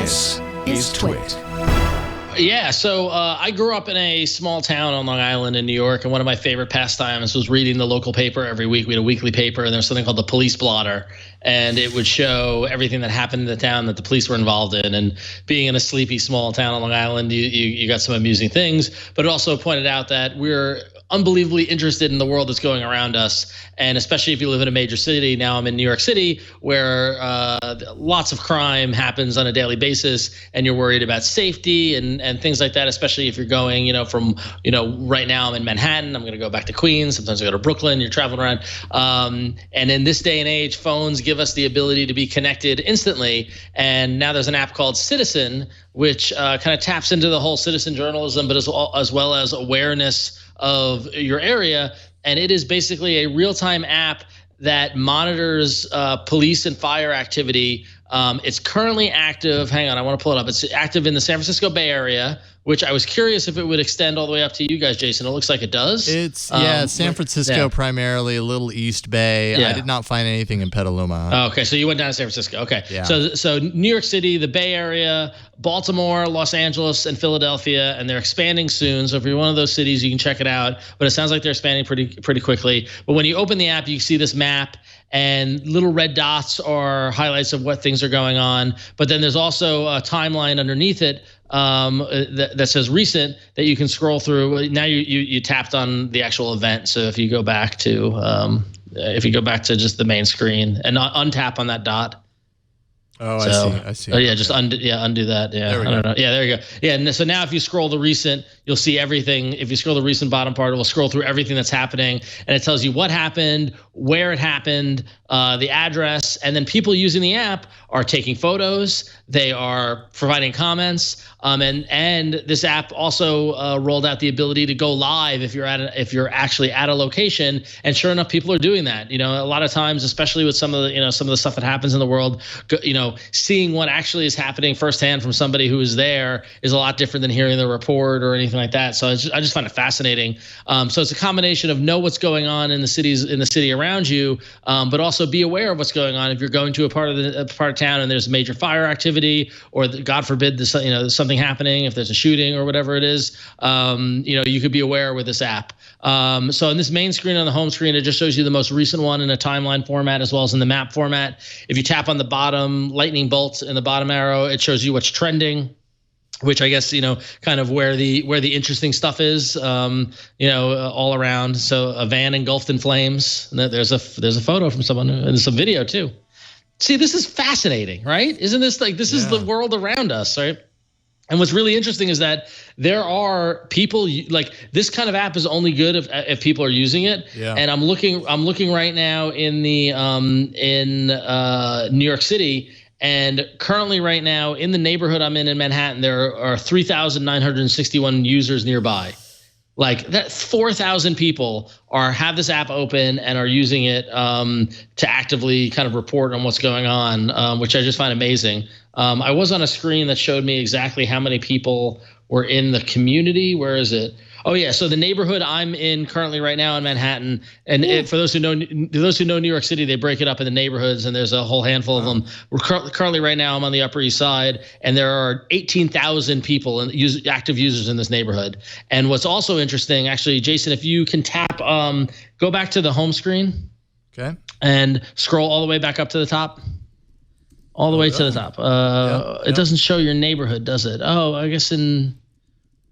This is TWiT. Yeah, so I grew up in a small town on Long Island in New York, and one of my favorite pastimes was reading the local paper every week. We had a weekly paper, and there was something called the Police Blotter, and it would show everything that happened in the town that the police were involved in. And being in a sleepy small town on Long Island, you got some amusing things, but it also pointed out that we're unbelievably interested in the world that's going around us, and especially if you live in a major city. Now I'm in New York City, where lots of crime happens on a daily basis, and you're worried about safety and things like that, especially if you're going, from, right now I'm in Manhattan, I'm going to go back to Queens, sometimes I go to Brooklyn, you're traveling around. And in this day and age, phones give us the ability to be connected instantly. And now there's an app called Citizen, which kind of taps into the whole citizen journalism, but as well as awareness of your area. And it is basically a real-time app that monitors police and fire activity. It's currently active. Hang on, I want to pull it up. It's active in the San Francisco Bay Area, which I was curious if it would extend all the way up to you guys, Jason. It looks like it does. It's San Francisco primarily, a little East Bay. Yeah. I did not find anything in Petaluma. Oh, okay, so you went down to San Francisco. Okay, yeah. So New York City, the Bay Area, Baltimore, Los Angeles, and Philadelphia, and they're expanding soon. So if you're one of those cities, you can check it out. But it sounds like they're expanding pretty quickly. But when you open the app, you see this map, and little red dots are highlights of what things are going on. But then there's also a timeline underneath it that says recent that you can scroll through. Now you tapped on the actual event. So if you go back to just the main screen and untap on that dot. Oh, I see. Oh yeah, just undo that. Yeah, I don't know. Yeah, there you go. Yeah, and so now if you scroll the recent, you'll see everything. If you scroll the recent bottom part, it will scroll through everything that's happening, and it tells you what happened, where it happened, the address, and then people using the app are taking photos. They are providing comments, and this app also rolled out the ability to go live if you're actually at a location. And sure enough, people are doing that. A lot of times, especially with some of the stuff that happens in the world, seeing what actually is happening firsthand from somebody who is there is a lot different than hearing the report or anything like that. So I just find it fascinating. So it's a combination of know what's going on in the city around you, but also be aware of what's going on. If you're going to a part of town and there's major fire activity, or God forbid, there's something happening, if there's a shooting or whatever it is, you could be aware with this app. So in this main screen, on the home screen, it just shows you the most recent one in a timeline format as well as in the map format. If you tap on the bottom lightning bolt in the bottom arrow, it shows you what's trending, which I guess, kind of where the interesting stuff is, all around. So a van engulfed in flames. And there's a photo from someone, and there's some video too. See, this is fascinating, right? Isn't this this is the world around us, right? And what's really interesting is that there are people this kind of app is only good if people are using it. Yeah. And I'm looking right now in the New York City, and currently right now in the neighborhood I'm in Manhattan, there are 3,961 users nearby. Like that, 4,000 people have this app open and are using it to actively kind of report on what's going on, which I just find amazing. I was on a screen that showed me exactly how many people were in the community. Where is it? Oh yeah, so the neighborhood I'm in currently right now in Manhattan, and for those who know New York City, they break it up into neighborhoods, and there's a whole handful of them. We're currently right now I'm on the Upper East Side, and there are 18,000 people and active users in this neighborhood. And what's also interesting, actually, Jason, if you can tap, go back to the home screen, okay, and scroll all the way back up to the top. All the way to the top. It doesn't show your neighborhood, does it? Oh, I guess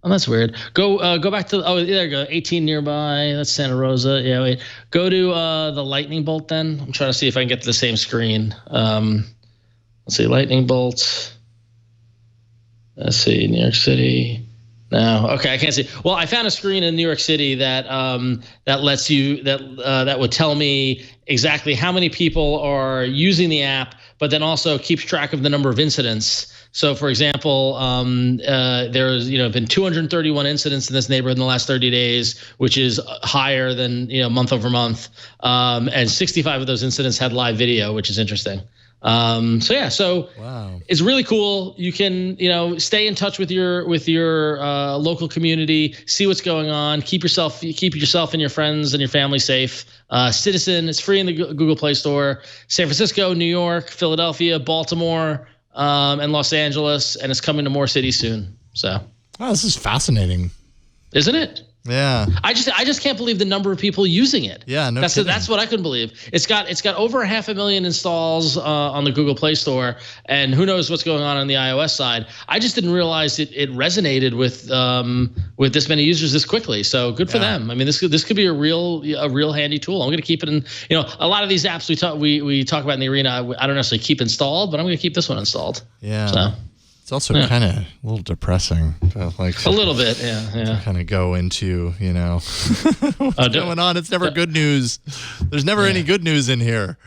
Oh, that's weird. Go back to there you go. 18 nearby. That's Santa Rosa. Yeah, wait. Go to the lightning bolt then. I'm trying to see if I can get to the same screen. Let's see, lightning bolt. Let's see, New York City. No, okay, I can't see. Well, I found a screen in New York City that lets you that would tell me exactly how many people are using the app, but then also keeps track of the number of incidents. So, for example, there's been 231 incidents in this neighborhood in the last 30 days, which is higher than month over month, and 65 of those incidents had live video, which is interesting. So wow. It's really cool. You can stay in touch with your local community, see what's going on, keep yourself and your friends and your family safe. Citizen, it's free in the Google Play Store. San Francisco, New York, Philadelphia, Baltimore. and Los Angeles, and it's coming to more cities soon. So, this is fascinating, isn't it? Yeah. I just can't believe the number of people using it. Yeah, no that's kidding. That's what I couldn't believe. It's got over 500,000 installs on the Google Play Store, and who knows what's going on the iOS side. I just didn't realize it resonated with this many users this quickly. So good for them. I mean, this could be a real handy tool. I'm going to keep it in. A lot of these apps we talk about in the arena, I don't necessarily keep installed, but I'm going to keep this one installed. Yeah. So. It's also kind of a little depressing to a little bit, yeah. To kind of go into, what's going on. It's never good news. There's never any good news in here.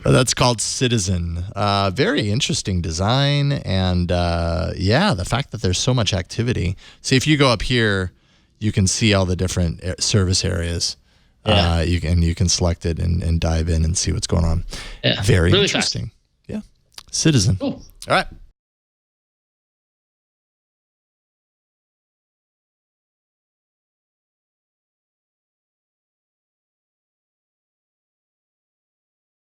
That's called Citizen. Very interesting design, and the fact that there's so much activity. See, if you go up here, you can see all the different service areas. Yeah. You can select it and dive in and see what's going on. Yeah. Very really interesting. Fast. Citizen. Cool. All right.